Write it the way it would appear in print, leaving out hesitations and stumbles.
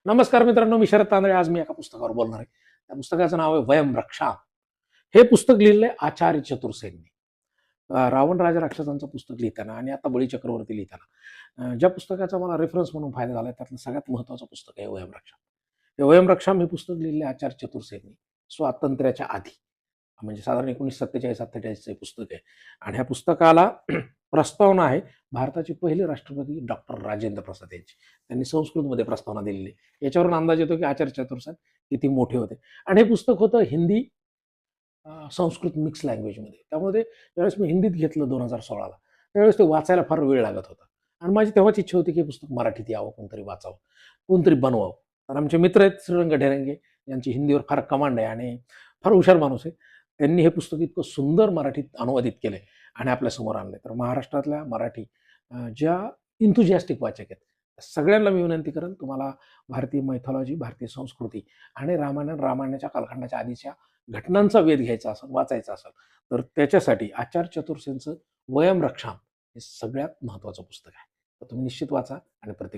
नमस्कार मित्रांनो, मी शरद तांदळे. आज मी एका पुस्तकावर बोलणार आहे. त्या पुस्तकाचं नाव आहे वयम रक्षा. हे पुस्तक लिहिलंय आचार्य चतुर्सेननी. रावण राजा राक्षसांचं पुस्तक लिहिताना आणि आता बळी चक्रवर्ती लिहिताना ज्या पुस्तकाचा मला रेफरन्स म्हणून फायदा झाला त्यातलं सगळ्यात महत्त्वाचं पुस्तक आहे वयम रक्षा. हे वयम रक्षा हे पुस्तक लिहिलेले आचार्य चतुर्सेननी स्वातंत्र्याच्या आधी, म्हणजे साधारण 1947-48 पुस्तक आहे. आणि ह्या पुस्तकाला प्रस्तावना आहे भारताचे पहिले राष्ट्रपती डॉक्टर राजेंद्र प्रसाद यांची. त्यांनी संस्कृतमध्ये प्रस्तावना दिलेली आहे. याच्यावरून अंदाज येतो की आचार्य चतुर्सेन किती मोठे होते. आणि हे पुस्तक होतं हिंदी संस्कृत मिक्स लँग्वेजमध्ये. त्यामुळे ते ज्यावेळेस मी हिंदीत घेतलं 2016ला, त्यावेळेस ते वाचायला फार वेळ लागत होता. आणि माझी तेव्हाच इच्छा होती की हे पुस्तक मराठीत यावं, कोणतरी वाचावं, कोणतरी बनवावं. तर आमचे मित्र आहेत श्रीरंग ढेरंगे, यांची हिंदीवर फार कमांड आहे आणि फार हुशार माणूस आहे. त्यांनी हे पुस्तक इतकं सुंदर मराठीत अनुवादित केलंय आणि आपल्यासमोर आणलंय. तर महाराष्ट्रातल्या मराठी ज्या इन्थुजियास्टिक वाचक आहेत, सगळ्यांना मी विनंती करेन, तुम्हाला भारतीय मैथॉलॉजी, भारतीय संस्कृती आणि रामायणाच्या कालखंडाच्या आधीच्या घटनांचा वेध घ्यायचा असेल, वाचायचा असेल, तर त्याच्यासाठी आचार्य चतुर्सेनचं वयम रक्षाम हे सगळ्यात महत्त्वाचं पुस्तक आहे. तर तुम्ही निश्चित वाचा आणि प्रतिक्रिया